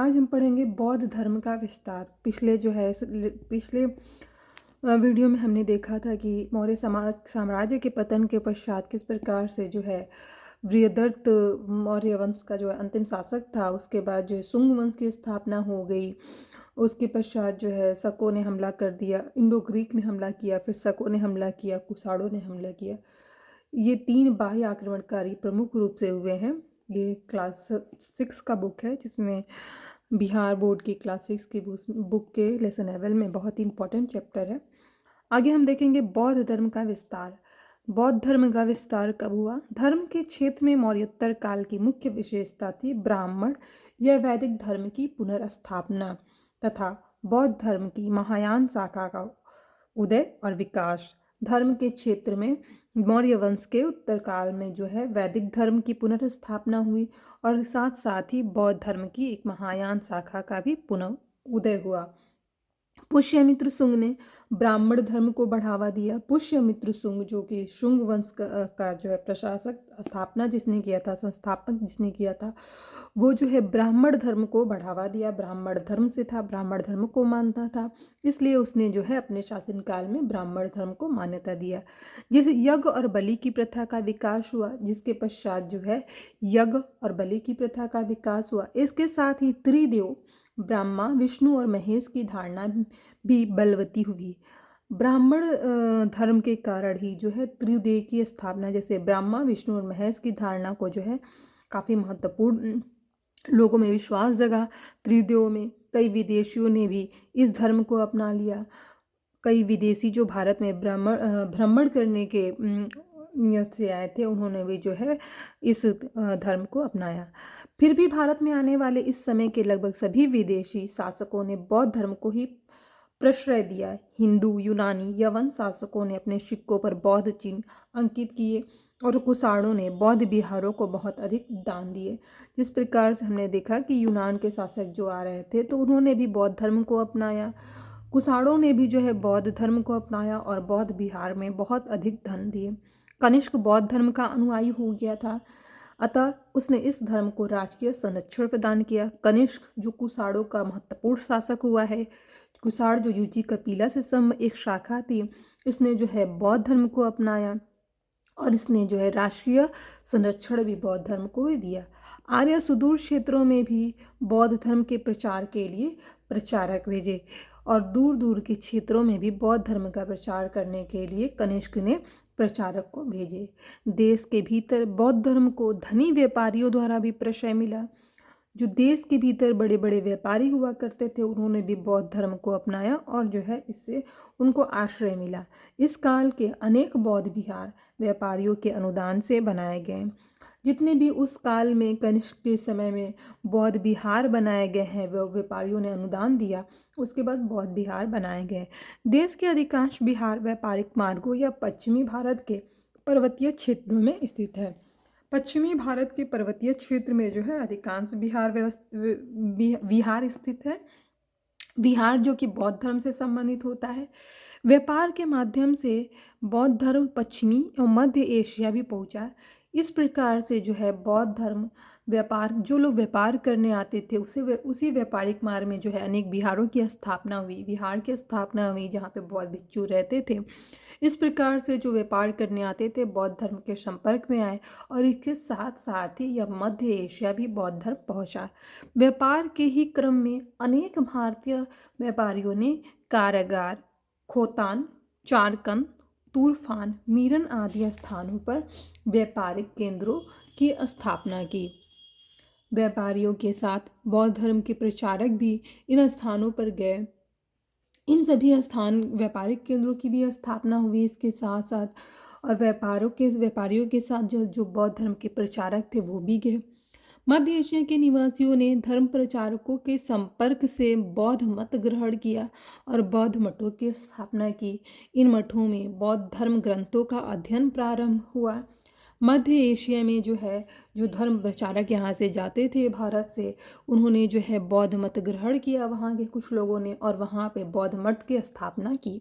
आज हम पढ़ेंगे बौद्ध धर्म का विस्तार। पिछले वीडियो में हमने देखा था कि मौर्य साम्राज्य के पतन के पश्चात किस प्रकार से जो है बृहदत्त मौर्य वंश का जो है अंतिम शासक था। उसके बाद जो है शुंग वंश की स्थापना हो गई। उसके पश्चात जो है शकों ने हमला कर दिया, इंडो ग्रीक ने हमला किया, फिर शकों ने हमला किया, कुषाणों ने हमला किया। ये 3 बाह्य आक्रमणकारी प्रमुख रूप से हुए हैं। ये क्लास 6 का बुक है, जिसमें बिहार बोर्ड की क्लास 6 की बुक के लेसन 11 में बहुत ही इंपॉर्टेंट चैप्टर है। आगे हम देखेंगे बौद्ध धर्म का विस्तार। बौद्ध धर्म का विस्तार कब हुआ? धर्म के क्षेत्र में मौर्योत्तर काल की मुख्य विशेषता थी ब्राह्मण या वैदिक धर्म की पुनर्स्थापना तथा बौद्ध धर्म की महायान शाखा का उदय और विकास। धर्म के क्षेत्र में मौर्य वंश के उत्तर काल में जो है वैदिक धर्म की पुनर्स्थापना हुई और साथ साथ ही बौद्ध धर्म की एक महायान शाखा का भी पुनः उदय हुआ। पुष्यमित्र शुंग ने ब्राह्मण धर्म को बढ़ावा दिया। पुष्यमित्र शुंग जो कि शुंग वंश का जो है प्रशासक, स्थापना जिसने किया था, संस्थापक जिसने किया था, वो जो है ब्राह्मण धर्म को बढ़ावा दिया। ब्राह्मण धर्म से था, ब्राह्मण धर्म को मानता था, इसलिए उसने जो है अपने शासनकाल में ब्राह्मण धर्म को मान्यता दिया। जैसे यज्ञ और बलि की प्रथा का विकास हुआ, जिसके पश्चात जो है यज्ञ और बलि की प्रथा का विकास हुआ। इसके साथ ही त्रिदेव ब्रह्मा, विष्णु और महेश की धारणा भी बलवती हुई। ब्राह्मण धर्म के कारण ही जो है त्रिदेव की स्थापना, जैसे ब्रह्मा, विष्णु और महेश की धारणा को जो है काफ़ी महत्वपूर्ण लोगों में विश्वास जगा। त्रिदेव में कई विदेशियों ने भी इस धर्म को अपना लिया। कई विदेशी जो भारत में भ्रमण करने के नियत से आए थे, उन्होंने भी जो है इस धर्म को अपनाया। फिर भी भारत में आने वाले इस समय के लगभग सभी विदेशी शासकों ने बौद्ध धर्म को ही प्रश्रय दिया। हिंदू, यूनानी, यवन शासकों ने अपने सिक्कों पर बौद्ध चिन्ह अंकित किए और कुषाणों ने बौद्ध विहारों को बहुत अधिक दान दिए। जिस प्रकार से हमने देखा कि यूनान के शासक जो आ रहे थे तो उन्होंने भी बौद्ध धर्म को अपनाया, कुषाणों ने भी जो है बौद्ध धर्म को अपनाया और बौद्ध विहार में बहुत अधिक धन दिए। कनिष्क बौद्ध धर्म का अनुयायी हो गया था, अतः उसने इस धर्म को राजकीय संरक्षण प्रदान किया। कनिष्क जो कुषाणों का महत्वपूर्ण शासक हुआ है, कुषाण जो युजी कपिला से सम एक शाखा थी, इसने जो है बौद्ध धर्म को अपनाया और इसने जो है राष्ट्रीय संरक्षण भी बौद्ध धर्म को ही दिया। आर्य सुदूर क्षेत्रों में भी बौद्ध धर्म के प्रचार के लिए प्रचारक भेजे और दूर दूर के क्षेत्रों में भी बौद्ध धर्म का प्रचार करने के लिए कनिष्क ने प्रचारक को भेजे। देश के भीतर बौद्ध धर्म को धनी व्यापारियों द्वारा भी प्रश्रय मिला। जो देश के भीतर बड़े बड़े व्यापारी हुआ करते थे, उन्होंने भी बौद्ध धर्म को अपनाया और जो है इससे उनको आश्रय मिला। इस काल के अनेक बौद्ध विहार व्यापारियों के अनुदान से बनाए गए। जितने भी उस काल में कनिष्क के समय में बौद्ध विहार बनाए गए हैं, वो व्यापारियों ने अनुदान दिया, उसके बाद बौद्ध विहार बनाए गए। देश के अधिकांश विहार व्यापारिक मार्गों या पश्चिमी भारत के पर्वतीय क्षेत्रों में स्थित है। पश्चिमी भारत के पर्वतीय क्षेत्र में जो है अधिकांश विहार स्थित है। विहार जो कि बौद्ध धर्म से संबंधित होता है। व्यापार के माध्यम से बौद्ध धर्म पश्चिमी एवं मध्य एशिया भी पहुंचा। इस प्रकार से जो है बौद्ध धर्म व्यापार, जो लोग व्यापार करने आते थे उसी व्यापारिक मार्ग में जो है अनेक विहारों की स्थापना हुई। विहार की स्थापना हुई जहाँ पे बौद्ध भिक्षु रहते थे। इस प्रकार से जो व्यापार करने आते थे बौद्ध धर्म के संपर्क में आए और इसके साथ साथ ही यह मध्य एशिया भी बौद्ध धर्म पहुंचा। व्यापार के ही क्रम में अनेक भारतीय व्यापारियों ने कारागार, खोतान, चारकन, तूरफान, मीरन आदि स्थानों पर व्यापारिक केंद्रों की स्थापना की। व्यापारियों के साथ बौद्ध धर्म के प्रचारक भी इन स्थानों पर गए। इन सभी स्थान व्यापारिक केंद्रों की भी स्थापना हुई इसके साथ साथ, और व्यापारियों के साथ जो बौद्ध धर्म के प्रचारक थे वो भी गए। मध्य एशिया के निवासियों ने धर्म प्रचारकों के संपर्क से बौद्ध मत ग्रहण किया और बौद्ध मठों की स्थापना की। इन मठों में बौद्ध धर्म ग्रंथों का अध्ययन प्रारंभ हुआ। मध्य एशिया में जो है जो धर्म प्रचारक यहाँ से जाते थे भारत से, उन्होंने जो है बौद्ध मत ग्रहण किया वहाँ के कुछ लोगों ने, और वहाँ पे बौद्ध मठ की स्थापना की।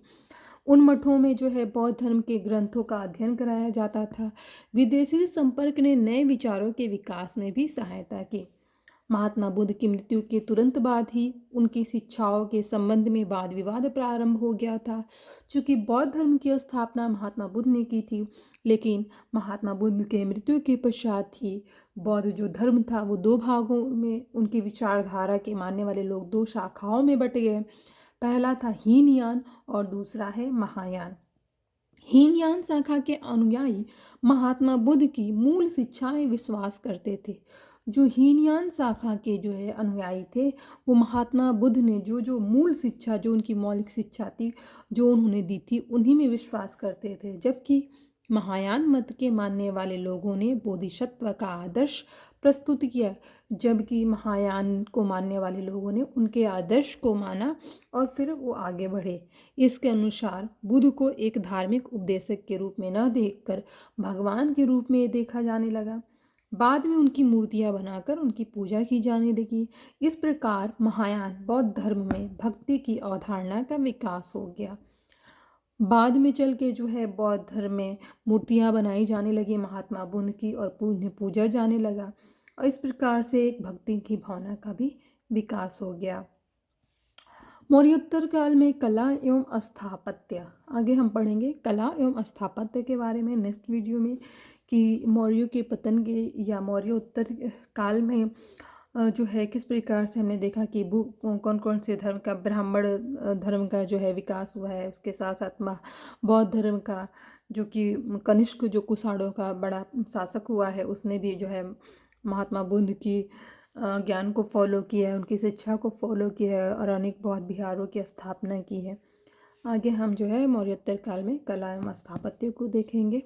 उन मठों में जो है बौद्ध धर्म के ग्रंथों का अध्ययन कराया जाता था। विदेशी संपर्क ने नए विचारों के विकास में भी सहायता की। महात्मा बुद्ध की मृत्यु के तुरंत बाद ही उनकी शिक्षाओं के संबंध में वाद विवाद प्रारंभ हो गया था। चूँकि बौद्ध धर्म की स्थापना महात्मा बुद्ध ने की थी, लेकिन महात्मा बुद्ध के मृत्यु के पश्चात ही बौद्ध जो धर्म था वो दो भागों में, उनकी विचारधारा के मानने वाले लोग दो शाखाओं में बट गए। पहला था हीनयान और दूसरा है महायान। हीनयान शाखा के अनुयायी महात्मा बुद्ध की मूल शिक्षा में विश्वास करते थे। जो हीनयान शाखा के जो है अनुयायी थे, वो महात्मा बुद्ध ने जो जो मूल शिक्षा, जो उनकी मौलिक शिक्षा थी, जो उन्होंने दी थी, उन्हीं में विश्वास करते थे। जबकि महायान मत के मानने वाले लोगों ने बोधिसत्व का आदर्श प्रस्तुत किया, जबकि महायान को मानने वाले लोगों ने उनके आदर्श को माना और फिर वो आगे बढ़े। इसके अनुसार बुद्ध को एक धार्मिक उपदेशक के रूप में न देखकर भगवान के रूप में देखा जाने लगा। बाद में उनकी मूर्तियां बनाकर उनकी पूजा की जाने लगी। इस प्रकार महायान बौद्ध धर्म में भक्ति की अवधारणा का विकास हो गया। बाद में चल के जो है बौद्ध धर्म में मूर्तियां बनाई जाने लगी महात्मा बुद्ध की और उन्हें पूजा जाने लगा, और इस प्रकार से एक भक्ति की भावना का भी विकास हो गया। मौर्योत्तर काल में कला एवं स्थापत्य, आगे हम पढ़ेंगे कला एवं स्थापत्य के बारे में नेक्स्ट वीडियो में, कि मौर्यों के पतन के या मौर्योत्तर काल में जो है किस प्रकार से हमने देखा कि कौन कौन से धर्म का, ब्राह्मण धर्म का जो है विकास हुआ है, उसके साथ साथ बौद्ध धर्म का, जो कि कनिष्क जो कुषाणों का बड़ा शासक हुआ है, उसने भी जो है महात्मा बुद्ध की ज्ञान को फॉलो किया है, उनकी शिक्षा को फॉलो किया है और अनेक बौद्ध विहारों की स्थापना की है। आगे हम जो है मौर्योत्तर काल में कला एवं स्थापत्य को देखेंगे।